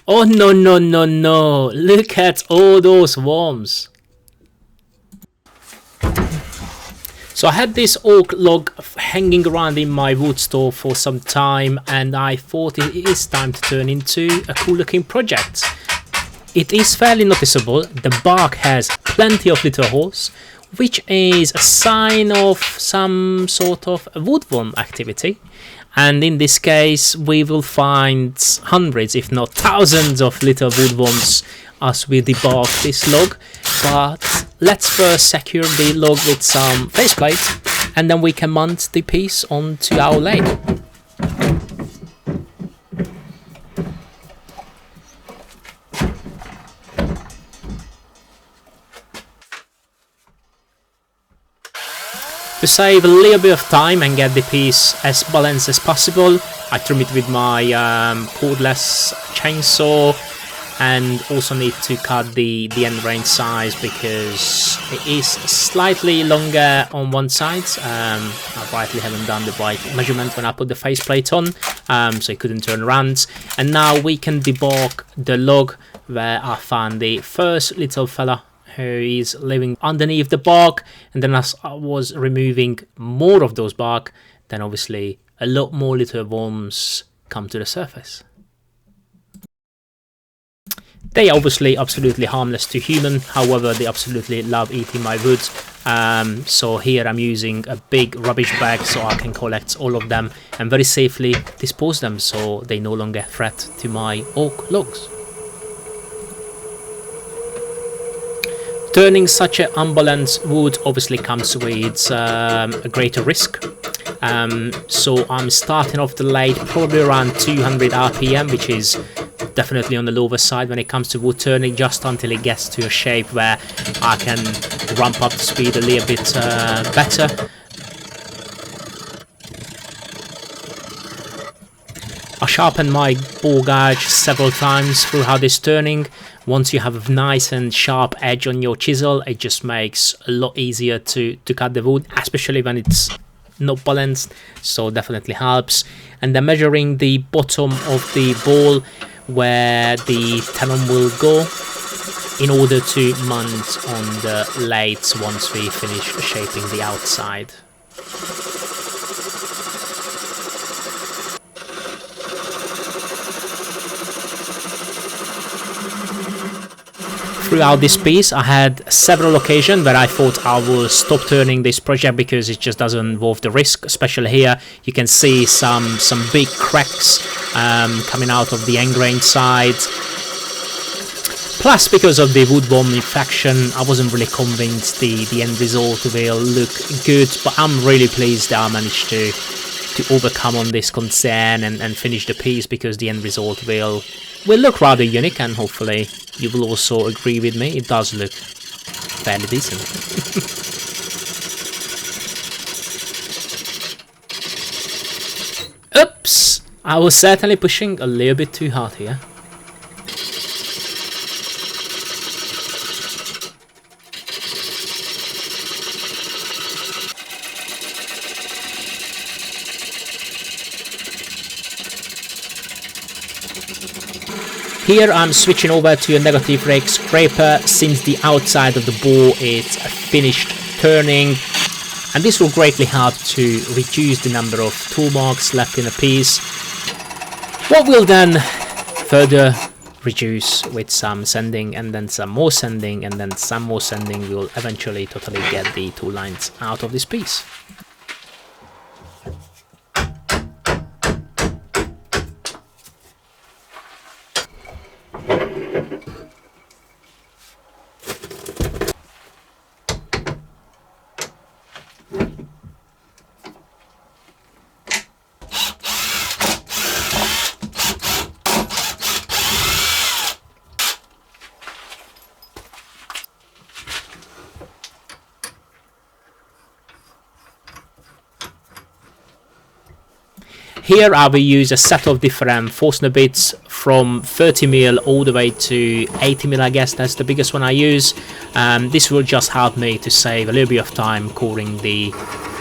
Oh no no no no! Look at all those worms. So I had this oak log hanging around in my wood store for some time, and I thought it is time to turn into a cool looking project. It is fairly noticeable. The bark has plenty of little holes, which is a sign of some sort of woodworm activity. And in this case, we will find hundreds, if not thousands, of little woodworms as we debug this log. But let's first secure the log with some faceplate, and then we can mount the piece onto our lathe. To save a little bit of time and get the piece as balanced as possible, I trim it with my cordless chainsaw, and also need to cut the end grain size because it is slightly longer on one side. I rightly haven't done the right measurement when I put the faceplate on, so it couldn't turn around. And now we can debug the log where I found the first little fella who is living underneath the bark, and then as I was removing more of those bark, then obviously a lot more little worms come to the surface. They are obviously absolutely harmless to human, however they absolutely love eating my wood. So here I'm using a big rubbish bag so I can collect all of them and very safely dispose them so they no longer threat to my oak logs. Turning such an unbalanced wood obviously comes with a greater risk. So I'm starting off the lathe probably around 200 RPM, which is definitely on the lower side when it comes to wood turning, just until it gets to a shape where I can ramp up the speed a little bit better. I sharpened my bore gouge several times throughout this turning. Once you have a nice and sharp edge on your chisel, it just makes a lot easier to cut the wood, especially when it's not balanced, so definitely helps. And then measuring the bottom of the ball where the tenon will go in order to mount on the lathes once we finish shaping the outside. Throughout this piece I had several occasions where I thought I will stop turning this project because it just doesn't involve the risk. Especially here you can see some big cracks coming out of the end grain side. Plus, because of the woodworm infection, I wasn't really convinced the end result will look good, but I'm really pleased that I managed to overcome on this concern and finish the piece, because the end result will look rather unique, and hopefully you will also agree with me. It does look fairly decent. Oops! I was certainly pushing a little bit too hard here. Here I'm switching over to a negative rake scraper since the outside of the bore is finished turning, and this will greatly help to reduce the number of tool marks left in a piece. What will then further reduce with some sanding, and then some more sanding, and then some more sanding. We'll eventually totally get the tool lines out of this piece. Here I will use a set of different Forstner bits from 30mm all the way to 80mm, I guess that's the biggest one I use. This will just help me to save a little bit of time coring the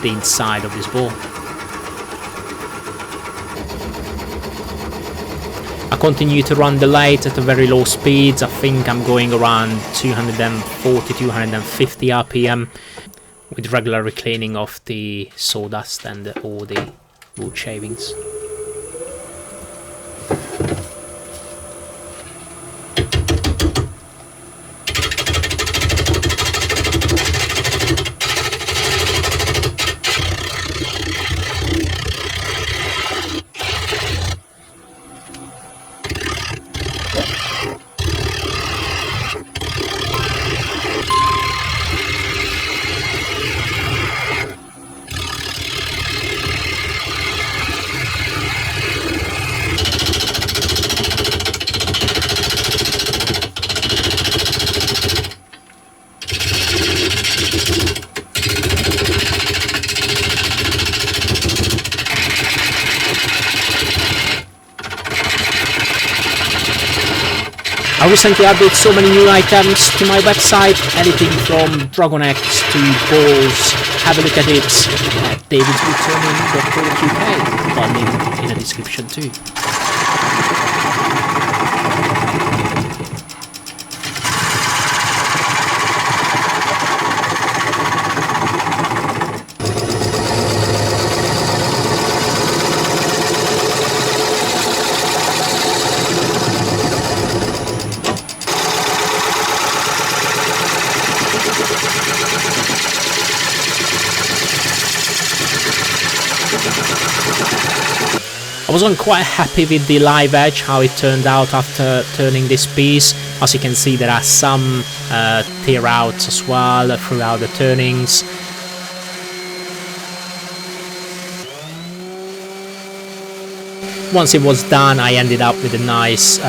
inside of this bore. I continue to run the lathe at a very low speeds. I think I'm going around 240, 250 RPM with regular recleaning of the sawdust and all the wood shavings. I recently added so many new items to my website, anything from dragon eggs to balls. Have a look at it at davidswoodturning.co.uk. I'll link in the description too. I wasn't quite happy with the live edge, how it turned out after turning this piece. As you can see, there are some tear outs as well throughout the turnings. Once it was done, I ended up with a nice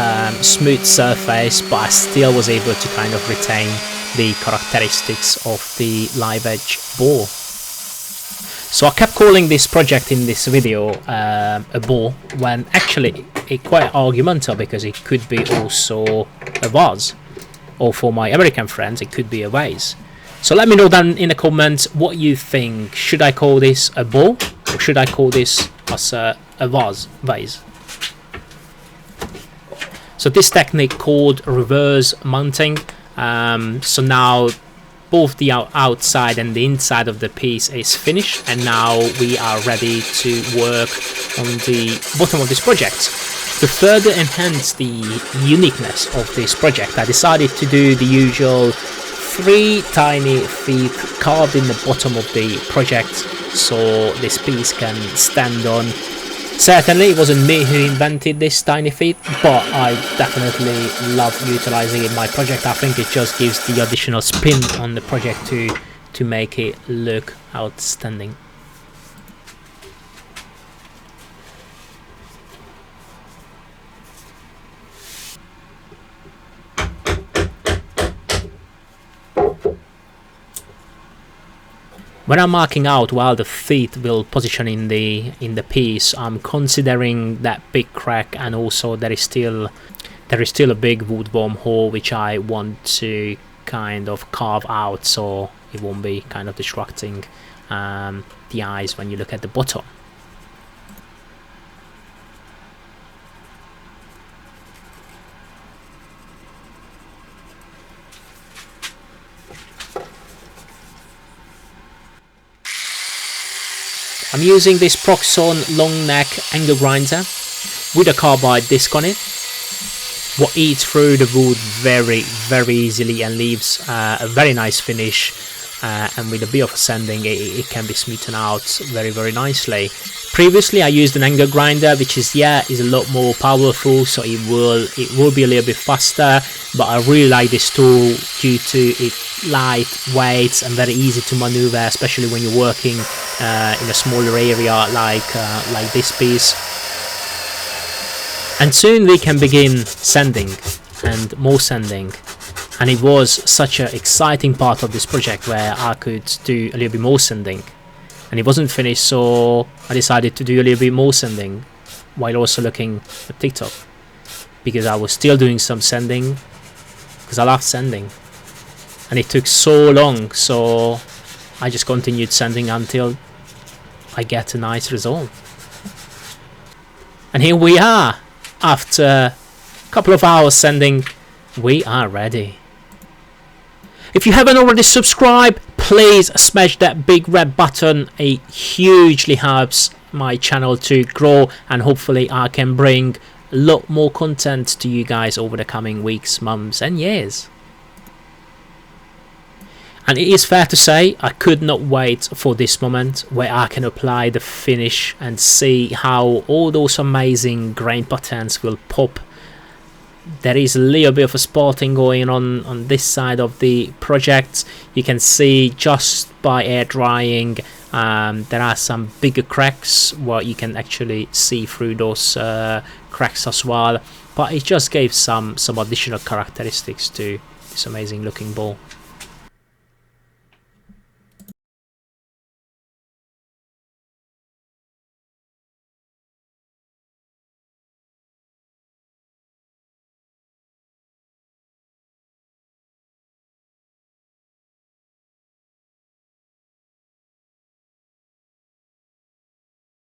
smooth surface, but I still was able to kind of retain the characteristics of the live edge bore. So I kept calling this project in this video a bore, when actually it's quite argumental, because it could be also a vase, or for my American friends it could be a vase. So let me know down in the comments what you think. Should I call this a bore, or should I call this as a vase? So this technique called reverse mounting. So now both the outside and the inside of the piece is finished, and now we are ready to work on the bottom of this project. To further enhance the uniqueness of this project, I decided to do the usual 3 tiny feet carved in the bottom of the project, so this piece can stand on. Certainly it wasn't me who invented this tiny feet, but I definitely love utilizing it in my project. I think it just gives the additional spin on the project to make it look outstanding. When I'm marking out while the feet will position in the piece, I'm considering that big crack, and also there is still a big woodworm hole which I want to kind of carve out, so it won't be kind of distracting the eyes when you look at the bottom. I'm using this Proxon long neck angle grinder with a carbide disc on it, what eats through the wood very easily and leaves a very nice finish, and with a bit of sanding it can be smoothed out very nicely. Previously I used an angle grinder, which is a lot more powerful, so it will be a little bit faster, but I really like this tool due to its light weight and very easy to maneuver, especially when you're working in a smaller area like this piece. And soon we can begin sanding and more sanding, and it was such an exciting part of this project where I could do a little bit more sanding, and it wasn't finished, so I decided to do a little bit more sanding while also looking at TikTok, because I was still doing some sanding because I love sanding, and it took so long, so I just continued sanding until I get a nice result. And here we are after couple of hours sanding, we are ready. If you haven't already subscribed, please smash that big red button. It hugely helps my channel to grow, and hopefully I can bring a lot more content to you guys over the coming weeks, months and years. And it is fair to say I could not wait for this moment where I can apply the finish and see how all those amazing grain patterns will pop. There is a little bit of a spotting going on this side of the project. You can see just by air drying there are some bigger cracks where you can actually see through those cracks as well, but it just gave some additional characteristics to this amazing looking ball.